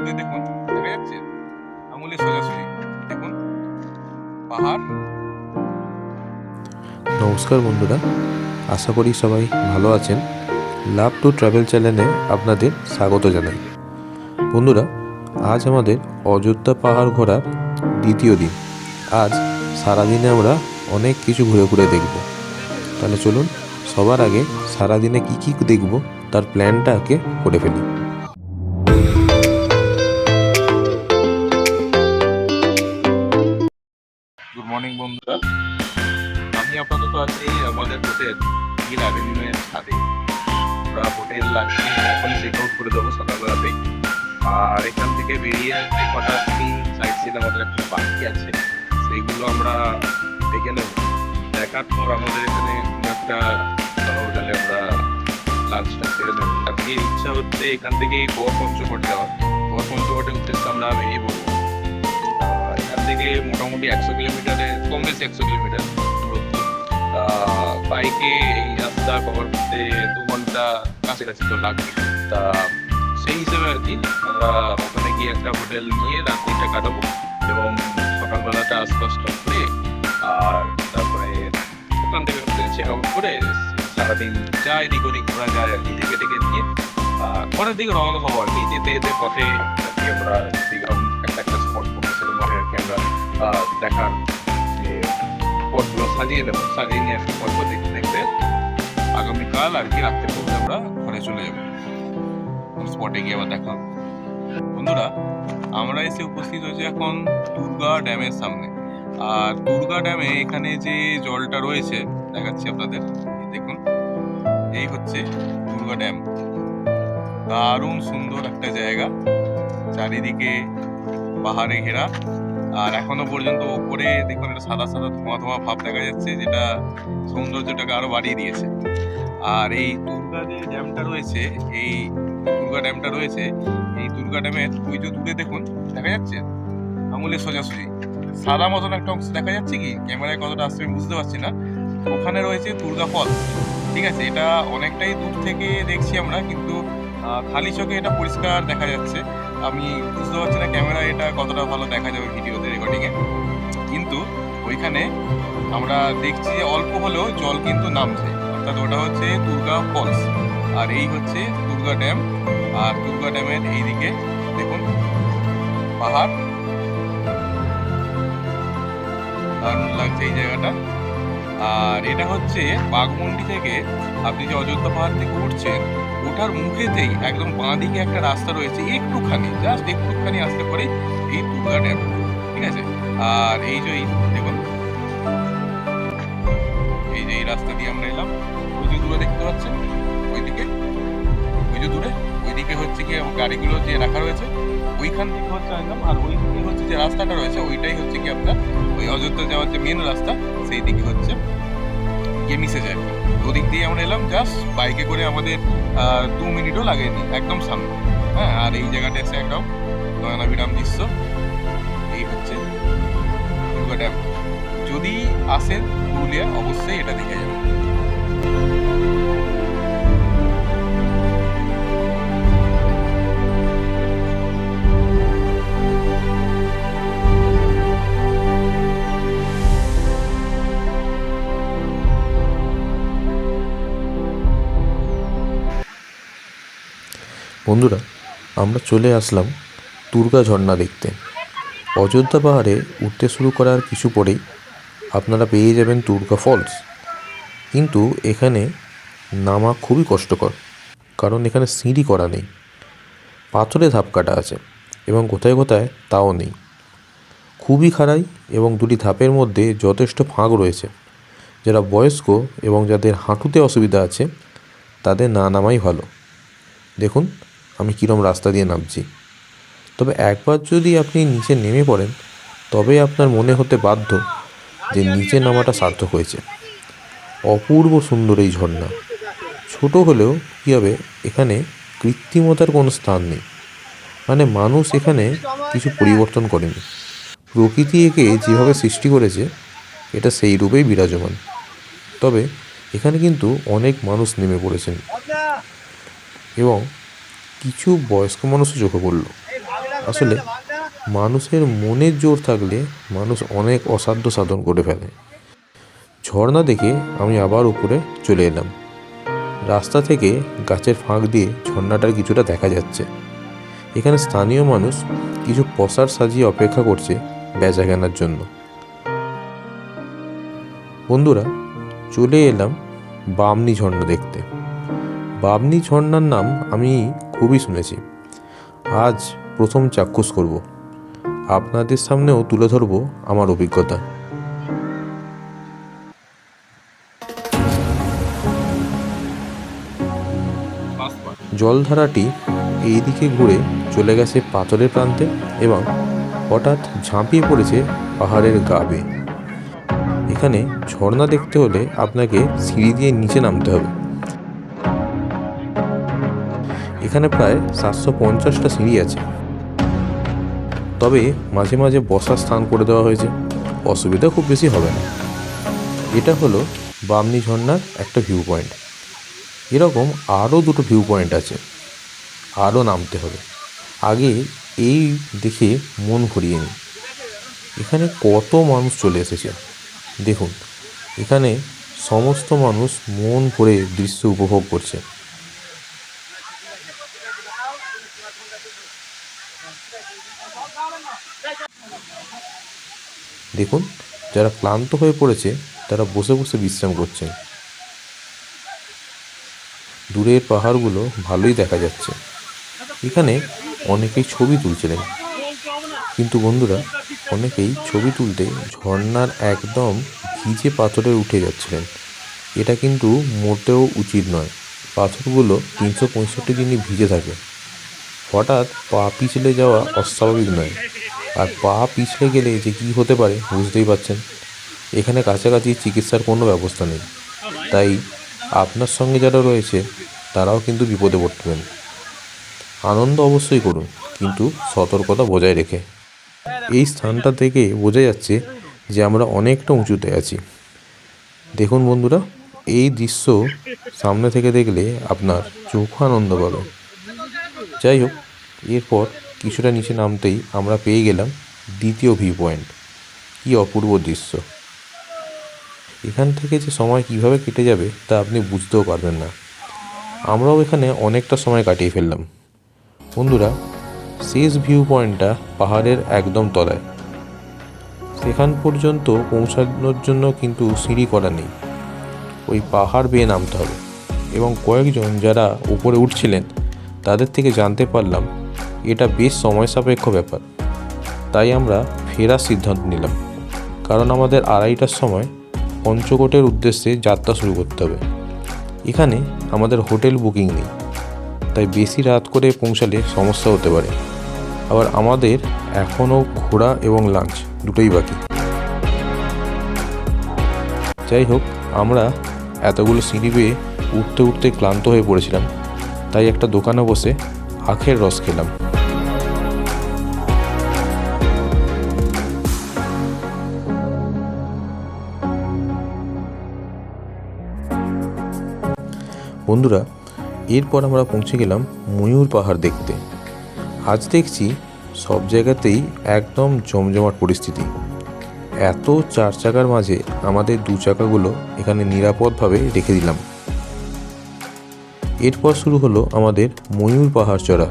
দূরে দেখুন, দেখা যাচ্ছে আঙুলের সোজাসুজি দেখুন পাহাড়। নমস্কার বন্ধুরা, আশা করি সবাই ভালো আছেন। লাভ টু ট্রাভেল চ্যানেলে আপনাদের স্বাগত জানাই। বন্ধুরা, আজ আমাদের অযোধ্যা পাহাড় ঘোরার দ্বিতীয় দিন। আজ সারাদিনে আমরা অনেক কিছু ঘুরে ঘুরে দেখব। তাহলে চলুন সবার আগে সারাদিনে কি কি দেখব তার প্ল্যানটাকে করে ফেলি। গুড মর্নিং বন্ধুরা, আমি আপাতত আছি আমাদের হোটেল হিল অ্যাভিনিউয়ের ছাদে। আমরা হোটেল লাঞ্চে এখন চেক আউট করে দেবো সকালবেলাতেই। আর এখান থেকে বেরিয়ে যে কটা সিন সাইড সিন আমাদের একটা বাকি আছে সেইগুলো আমরা দেখে নেব। দেখার পর আমাদের এখানে কোনো একটা হোটেলে আমরা লাঞ্চটা সেরে নেব। আজকে ইচ্ছা হচ্ছে এখান থেকেই গোয়া পঞ্চকোট যাওয়ার। গোয়া পঞ্চকোটের উদ্দেশ্যে আমরা বেরিয়ে পড়বো। এখান থেকে মোটামুটি 100 কিলোমিটারের কম বেশি 100 কিলোমিটার দূরত্ব। বাইকে এই রাস্তা কভার করতে 2 ঘন্টা কাছাকাছি তো লাগবে। তা সেই হিসেবে আর কি আমরা ওখানে গিয়ে একটা হোটেল নিয়ে রাত্রিটা কাটাবো এবং সকালবেলাটা আশপাশ করে আর তারপরে ওখান থেকে চেক আউট করে সারাদিন যা এদিক ওদিক ঘোরা যায় আর কি থেকে থেকে নিয়ে পরের দিকে রওনা হবো আর কি। যেতে যেতে পথে আমরা একটা একটা স্পট করতেছে আর কি আমরা দেখার যে স্পটগুলো সাজিয়ে দেবো, সাজিয়ে নিয়ে একটা পর্ব দেখতে দেখতে আগামীকাল আর কি রাত্রে পর্যন্ত আমরা ঘরে চলে যাবো। স্পটে গিয়ে আবার দেখা হবে। বন্ধুরা, আমরা এসে উপস্থিত হয়েছি এখন দুর্গা ড্যামের সামনে। আর দুর্গা ড্যামে এখানে যে জলটা রয়েছে দেখাচ্ছি আপনাদের, দেখুন এই হচ্ছে দুর্গা ড্যাম। দারুণ সুন্দর একটা জায়গা, চারিদিকে পাহাড়ে ঘেরা। আর এখনো পর্যন্ত উপরে দেখুন একটা সাদা সাদা ধোঁয়া ধোঁয়া ভাব দেখা যাচ্ছে, যেটা সৌন্দর্যটাকে আরো বাড়িয়ে দিয়েছে। আর এই দুর্গা যে ড্যামটা রয়েছে, এই দুর্গা ড্যামটা রয়েছে, এই দুর্গা ড্যামের ওই যে দূরে দেখুন দেখা যাচ্ছে আঙুলের সোজাসুজি সাদা মতন একটা অংশ দেখা যাচ্ছে, কি ক্যামেরায় কতটা আসছে আমি বুঝতে পারছি না। ওখানে রয়েছে দুর্গা ফলস। ঠিক আছে, এটা অনেকটাই দূর থেকে দেখছি আমরা, কিন্তু খালি চোখে এটা পরিষ্কার দেখা যাচ্ছে। আমি বুঝতে পারছি না ক্যামেরায় এটা কতটা ভালো দেখা যাবে ভিডিওতে, রেকর্ডিংয়ে। কিন্তু ওইখানে আমরা দেখছি যে অল্প হলেও জল কিন্তু নামছে, অর্থাৎ ওটা হচ্ছে দুর্গা ফলস। আর এই হচ্ছে দুর্গা ড্যাম। আর দুর্গা ড্যামের এইদিকে দেখুন পাহাড়, দারুণ লাগছে এই জায়গাটা। আর এটা হচ্ছে বাঘমুন্ডি থেকে আপনি যে অযোধ্যা পাহাড় থেকে উঠছেন, ওঠার মুখেতেই একদম বাঁ দিকে একটা রাস্তা রয়েছে, একটুখানি জাস্ট একটুখানি আসতে পারে এই দুর্গা ড্যাম। ঠিক আছে, আর এই যে দেখুন এই যে এই রাস্তা দিয়ে আমরা এলাম, ওই যে দূরে দেখতে পাচ্ছেন ওইদিকে, ওই যে দূরে ওইদিকে হচ্ছে কি গাড়িগুলো যে রাখা রয়েছে ওইখান থেকে হচ্ছে একদম। আর ওই দিকে হচ্ছে যে রাস্তাটা রয়েছে ওইটাই হচ্ছে কি আপনার ওই অযোধ্যা যাওয়ার যে মেন রাস্তা, সেই দিকে হচ্ছে গিয়ে মিশে যায়। ওদিক দিয়ে আমরা এলাম, জাস্ট বাইকে করে আমাদের 2 মিনিটও লাগেনি, একদম সামনে। হ্যাঁ, আর এই জায়গাটা এসে একদম নয়নাভিরাম দৃশ্য। এই হচ্ছে দুর্গা ড্যাম। যদি আসেন পুরুলিয়া অবশ্যই এটা দেখে যাবেন। বন্ধুরা, আমরা চলে আসলাম দুর্গা ঝর্ণা দেখতে। অযোধ্যা পাহাড়ে উঠতে শুরু করার কিছু পরেই আপনারা পেয়ে যাবেন দুর্গা ফলস। কিন্তু এখানে নামা খুবই কষ্টকর, কারণ এখানে সিঁড়ি করা নেই, পাথরে ধাপ কাটা আছে এবং কোথায় কোথায় তাও নেই। খুবই খাড়াই এবং দুটি ধাপের মধ্যে যথেষ্ট ফাঁক রয়েছে। যারা বয়স্ক এবং যাদের হাঁটুতে অসুবিধা আছে তাদের না নামাই ভালো। দেখুন আমি কীরকম রাস্তা দিয়ে নামছি। তবে একবার যদি আপনি নিচে নেমে পড়েন তবে আপনার মনে হতে বাধ্য যে নিচে নামাটা সার্থক হয়েছে। অপূর্ব সুন্দর এই ঝর্ণা। ছোট হলেও কী হবে, এখানে কৃত্রিমতার কোনো স্থান নেই। মানে মানুষ এখানে কিছু পরিবর্তন করেনি, প্রকৃতি একে যেভাবে সৃষ্টি করেছে এটা সেই রূপেই বিরাজমান। তবে এখানে কিন্তু অনেক মানুষ নেমে পড়েছেন এবং কিছু বয়স্ক মানুষও চোখে পড়ল। আসলে মানুষের মনের জোর থাকলে মানুষ অনেক অসাধ্য সাধন করে ফেলে। ঝর্ণা দেখে আমি আবার উপরে চলে এলাম। রাস্তা থেকে গাছের ফাঁক দিয়ে ঝর্ণাটার কিছুটা দেখা যাচ্ছে। এখানে স্থানীয় মানুষ কিছু পসার সাজিয়ে অপেক্ষা করছে বেচা কেনার জন্য। বন্ধুরা, চলে এলাম বামনি ঝর্ণা দেখতে। বামনি ঝর্ণার নাম আমি খুবই শুনেছি, আজ প্রথম চাক্ষুষ করব। আপনাদের সামনেও তুলে ধরব আমার অভিজ্ঞতা। জলধারাটি এই দিকে ঘুরে চলে গেছে পাথরের প্রান্তে এবং হঠাৎ ঝাঁপিয়ে পড়েছে পাহাড়ের গা বেয়ে। এখানে ঝর্ণা দেখতে হলে আপনাকে সিঁড়ি দিয়ে নিচে নামতে হবে। এখানে প্রায় 750টা সিঁড়ি আছে, তবে মাঝে মাঝে বসার স্থান করে দেওয়া হয়েছে, অসুবিধা খুব বেশি হবে না। এটা হলো বামনি ঝর্ণার একটা ভিউ পয়েন্ট। এরকম আরও দুটো ভিউ পয়েন্ট আছে, আরও নামতে হবে। আগে এই দেখে মন ভরিয়ে নিই। এখানে কত মানুষ চলে এসেছে দেখুন। এখানে সমস্ত মানুষ মন ভরে দৃশ্য উপভোগ করছে। দেখুন, যারা ক্লান্ত হয়ে পড়েছে তারা বসে বসে বিশ্রাম করছেন। দূরের পাহাড়গুলো ভালোই দেখা যাচ্ছে। এখানে অনেকেই ছবি তুলছিলেন, কিন্তু বন্ধুরা, অনেকেই ছবি তুলতে ঝর্ণার একদম ভিজে পাথরে উঠে যাচ্ছিলেন। এটা কিন্তু মোটেও উচিত নয়। পাথরগুলো 365 দিনই ভিজে থাকে। হঠাৎ পা পিছলে যাওয়া অস্বাভাবিক নয়, আর পা পিছলে গেলে যে কী হতে পারে বুঝতেই পারছেন। এখানে কাছাকাছি চিকিৎসার কোনো ব্যবস্থা নেই, তাই আপনার সঙ্গে যারা রয়েছে তারাও কিন্তু বিপদে পড়তে পারেন। আনন্দ অবশ্যই করুন, কিন্তু সতর্কতা বজায় রেখে। এই স্থানটা থেকে বোঝা যাচ্ছে যে আমরা অনেকটা উঁচুতে আছি। দেখুন বন্ধুরা, এই দৃশ্য সামনে থেকে দেখলে আপনার চোখও আনন্দ পাবে। যাই হোক, এরপর কিছুটা নিচে নামতেই আমরা পেয়ে গেলাম দ্বিতীয় ভিউ পয়েন্ট। কী অপূর্ব দৃশ্য! এখান থেকে যে সময় কিভাবে কেটে যাবে তা আপনি বুঝতেও পারবেন না। আমরাও এখানে অনেকটা সময় কাটিয়ে ফেললাম। বন্ধুরা, শেষ ভিউ পয়েন্টটা পাহাড়ের একদম তলায়। সেখান পর্যন্ত পৌঁছানোর জন্য কিন্তু সিঁড়ি করা নেই, ওই পাহাড় বেয়ে নামতে হবে। এবং কয়েকজন যারা উপরে উঠছিলেন তাদের থেকে জানতে পারলাম এটা বেশ সময় সাপেক্ষ ব্যাপার। তাই আমরা ফেরার সিদ্ধান্ত নিলাম, কারণ আমাদের 2:30টার সময় পঞ্চকোটের উদ্দেশ্যে যাত্রা শুরু করতে হবে। এখানে আমাদের হোটেল বুকিং নেই, তাই বেশি রাত করে পৌঁছালে সমস্যা হতে পারে। আবার আমাদের এখনও ঘোরা এবং লাঞ্চ দুটোই বাকি। যাই হোক, আমরা এতগুলো সিঁড়ি বেয়ে উঠতে উঠতে ক্লান্ত হয়ে পড়েছিলাম, তাই একটা দোকানে বসে আখের রস খেলাম। বন্ধুরা, এরপর আমরা পৌঁছে গেলাম ময়ূর পাহাড় দেখতে। আজ দেখছি সব জায়গাতেই একদম জমজমাট পরিস্থিতি। এত 4 চাকার মাঝে আমাদের 2 চাকাগুলো এখানে নিরাপদভাবে রেখে দিলাম। এরপর শুরু হলো আমাদের ময়ূর পাহাড় চড়া।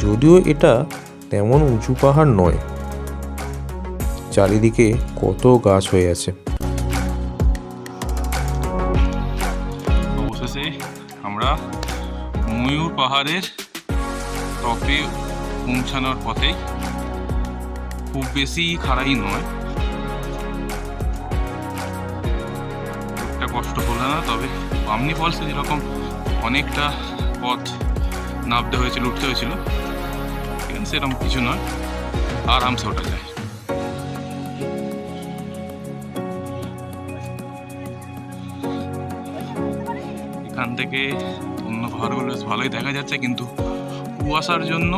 যদিও এটা তেমন উঁচু পাহাড় নয়, চারিদিকে কত গাছ হয়ে আছে। অবশেষে আমরা ময়ূর পাহাড়ের টপে পৌঁছানোর পথেই। খুব বেশি খাড়াই নয়, একটা কষ্ট হলো না। তবে বামনি ফলসে যেরকম অনেকটা পথ নামতে হয়েছিল, উঠতে হয়েছিল, এখানে সেরকম কিছু নয়, আরামসে ওঠা যায়। এখান থেকে অন্য পাহাড়গুলো বেশ ভালোই দেখা যাচ্ছে, কিন্তু কুয়াশার জন্য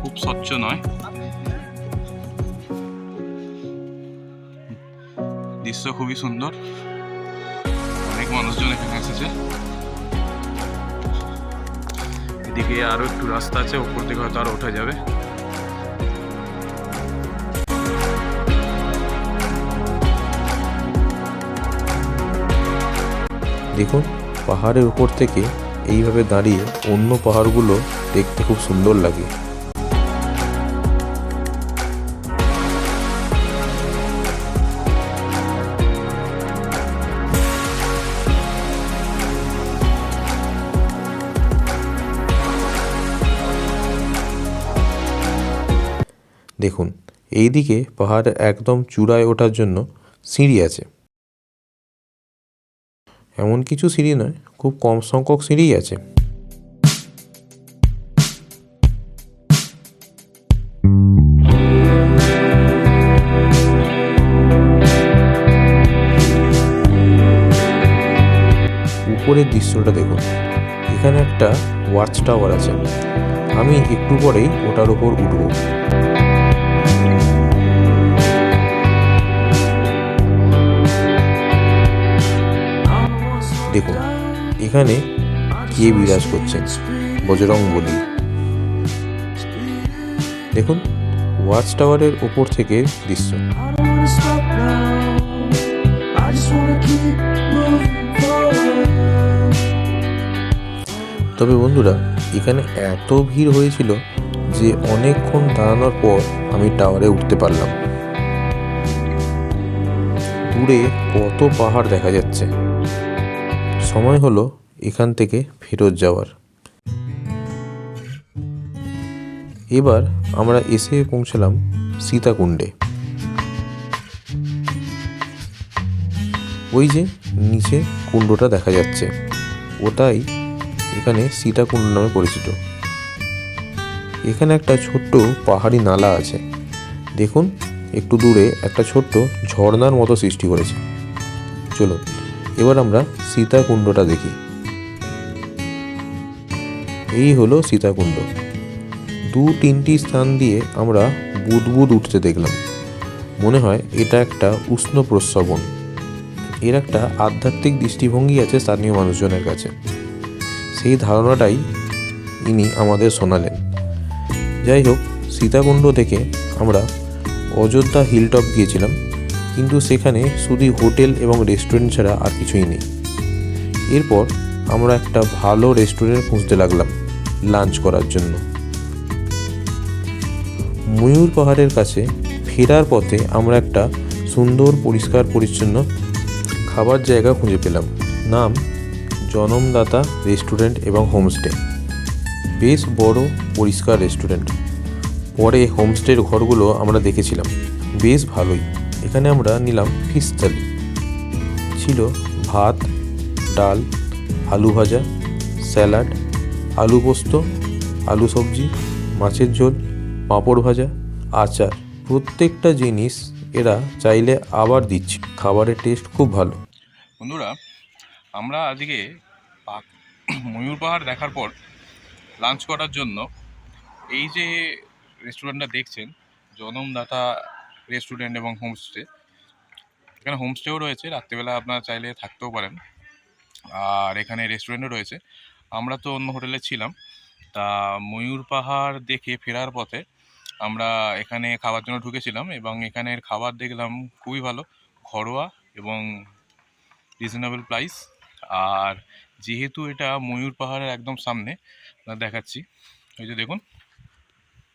খুব স্বচ্ছ নয়। দৃশ্য খুবই সুন্দর, অনেক মানুষজন এখানে এসেছে। এদিকে আরো একটু রাস্তা আছে, উপর থেকে হয়তো আরো ওঠা যাবে। দেখুন পাহাড়ের উপর থেকে এইভাবে দাঁড়িয়ে অন্য পাহাড়গুলো দেখতে খুব সুন্দর লাগে। দেখুন এইদিকে পাহাড়ের একদম চূড়ায় ওঠার জন্য সিঁড়ি আছে। এমন কিছু সিঁড়ি নয়, খুব কম সংখ্যক সিঁড়িই আছে। উপরের দৃশ্যটা দেখুন, এখানে একটা ওয়াচ টাওয়ার আছে। আমি একটু পরেই ওটার উপর উঠব। দেখুন এখানে কে বিরাজ করছেন, বজরংবলী। দেখুন ওয়াচ টাওয়ারের ওপর থেকে দৃশ্য। তবে বন্ধুরা এখানে এত ভিড় হয়েছিল যে অনেকক্ষণ দাঁড়ানোর পর আমি টাওয়ারে উঠতে পারলাম। দূরে কত পাহাড় দেখা যাচ্ছে। সময় হলো এখান থেকে ফেরত যাওয়ার। এবার আমরা এসে পৌঁছলাম সীতাকুণ্ডে। ওই যে নিচে কুণ্ডটা দেখা যাচ্ছে, ওটাই এখানে সীতাকুণ্ড নামে পরিচিত। এখানে একটা ছোট্ট পাহাড়ি নালা আছে। দেখুন একটু দূরে একটা ছোট্ট ঝর্ণার মতো সৃষ্টি করেছে। চলুন এবার আমরা সীতাকুণ্ডটা দেখি। এই হলো সীতাকুণ্ড। 2-3টি স্থান দিয়ে আমরা বুদবুদ উঠতে দেখলাম। মনে হয় এটা একটা উষ্ণ প্রস্রবণ। এর একটা আধ্যাত্মিক দৃষ্টিভঙ্গি আছে স্থানীয় মানুষজনের কাছে। সেই ধারণাটাই ইনি আমাদের শোনালেন। যাই হোক, সীতাকুণ্ড থেকে আমরা অযোধ্যা হিলটপ গিয়েছিলাম, কিন্তু সেখানে শুধু হোটেল এবং রেস্টুরেন্ট ছাড়া আর কিছুই নেই। এরপর আমরা একটা ভালো রেস্টুরেন্ট খুঁজতে লাগলাম লাঞ্চ করার জন্য। ময়ূর পাহাড়ের কাছে ফেরার পথে আমরা একটা সুন্দর পরিষ্কার পরিচ্ছন্ন খাবার জায়গা খুঁজে পেলাম। নাম জনমদাতা রেস্টুরেন্ট এবং হোমস্টে। বেশ বড় পরিষ্কার রেস্টুরেন্ট। পরে হোমস্টের ঘরগুলো আমরা দেখেছিলাম, বেশ ভালোই। এখানে আমরা নিলাম ফিশ থালি। ছিল ভাত, ডাল, আলু ভাজা, স্যালাড, আলু পোস্ত, আলু সবজি, মাছের ঝোল, পাঁপড় ভাজা, আচার। প্রত্যেকটা জিনিস এরা চাইলে আবার দিচ্ছে। খাবারের টেস্ট খুব ভালো। বন্ধুরা আমরা আজকে ময়ূর পাহাড় দেখার পর লাঞ্চ করার জন্য এই যে রেস্টুরেন্টটা দেখছেন, জনমদাতা রেস্টুরেন্ট এবং হোমস্টে। এখানে হোমস্টেও রয়েছে, রাত্রিবেলা আপনারা চাইলে থাকতেও পারেন। আর এখানে রেস্টুরেন্টও রয়েছে। আমরা তো অন্য হোটেলে ছিলাম, তা ময়ূর পাহাড় দেখে ফেরার পথে আমরা এখানে খাবার জন্য ঢুকেছিলাম এবং এখানের খাবার দেখলাম খুবই ভালো, ঘরোয়া এবং রিজনেবল প্রাইস। আর যেহেতু এটা ময়ূর পাহাড়ের একদম সামনে, দেখাচ্ছি। ওই যে দেখুন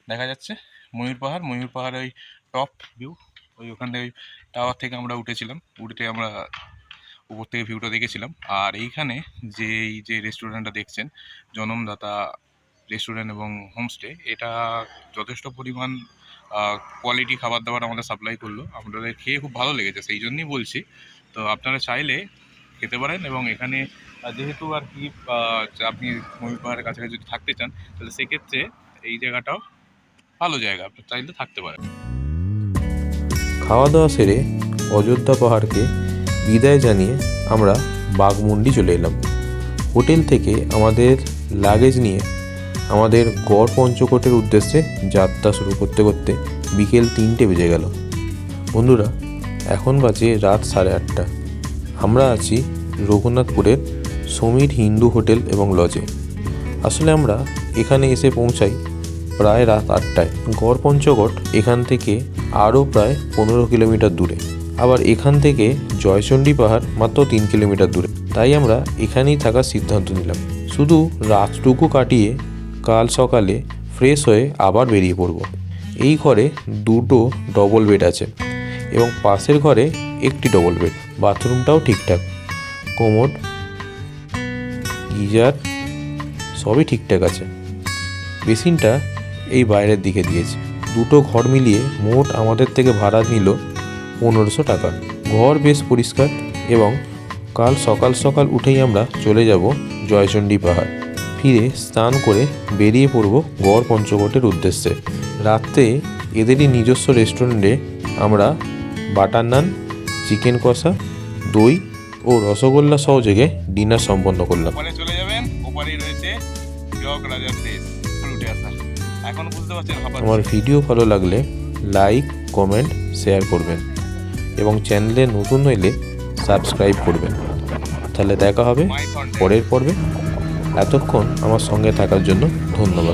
দেখা যাচ্ছে ময়ূর পাহাড় ওই টপ ভিউ, ওই ওখান থেকে ওই টাওয়ার থেকে আমরা উঠেছিলাম। উঠে আমরা উপর থেকে ভিউটা দেখেছিলাম। আর এইখানে এই যে রেস্টুরেন্টটা দেখছেন, জনমদাতা রেস্টুরেন্ট এবং হোমস্টে, এটা যথেষ্ট পরিমাণ কোয়ালিটি খাবার দাবার আমাদের সাপ্লাই করলো। আমাদের খেয়ে খুব ভালো লেগেছে, সেই জন্যই বলছি। তো আপনারা চাইলে খেতে পারেন। এবং এখানে যেহেতু আর কি আপনি ময়ূর পাহাড়ের কাছাকাছি যদি থাকতে চান, তাহলে সেক্ষেত্রে এই জায়গাটাও ভালো জায়গা, আপনি চাইলে থাকতে পারেন। খাওয়া দাওয়া সেরে অযোধ্যা পাহাড়কে বিদায় জানিয়ে আমরা বাঘমুন্ডি চলে এলাম। হোটেল থেকে আমাদের লাগেজ নিয়ে আমাদের গড় পঞ্চকোটের উদ্দেশ্যে যাত্রা শুরু করতে করতে বিকেল 3টে বেজে গেল। বন্ধুরা এখন বাজে রাত 8:30। আমরা আছি রঘুনাথপুরের সমীর হিন্দু হোটেল এবং লজে। আসলে আমরা এখানে এসে পৌঁছাই প্রায় রাত 8টায়। গড় পঞ্চকোট এখান থেকে আরও প্রায় 15 কিলোমিটার দূরে। আবার এখান থেকে জয়চণ্ডী পাহাড় মাত্র 3 কিলোমিটার দূরে। তাই আমরা এখানেই থাকার সিদ্ধান্ত নিলাম। শুধু রাতটুকু কাটিয়ে কাল সকালে ফ্রেশ হয়ে আবার বেরিয়ে পড়ব। এই ঘরে 2টো ডবল বেড আছে এবং পাশের ঘরে একটি ডবল বেড। বাথরুমটাও ঠিকঠাক, কোমোড, গিজার সবই ঠিকঠাক আছে। বেসিনটা এই বাইরের দিকে দিয়েছে। 2টো ঘর মিলিয়ে মোট আমাদের থেকে ভাড়া নিল 1500 টাকা। ঘর বেশ পরিষ্কার এবং কাল সকাল সকাল উঠেই আমরা চলে যাব জয়চণ্ডী পাহাড়। ফিরে স্নান করে বেরিয়ে পড়ব গড় পঞ্চকোটের উদ্দেশ্যে। রাত্রে এদেরই নিজস্ব রেস্টুরেন্টে আমরা বাটার নান, চিকেন কষা, দই ও রসগোল্লা সহযোগে ডিনার সম্পন্ন করলাম। ওপারে চলে যাবেন, ওপারেই রয়েছে জগ রাজার দেশ, উঠে আসা। এখন বুঝতে পারছেন আমার ভিডিও ভালো লাগলে লাইক, কমেন্ট, শেয়ার করবেন এবং চ্যানেলে নতুন হইলে সাবস্ক্রাইব করবেন। তাহলে দেখা হবে পরের পর্বে। এতক্ষণ আমার সঙ্গে থাকার জন্য ধন্যবাদ।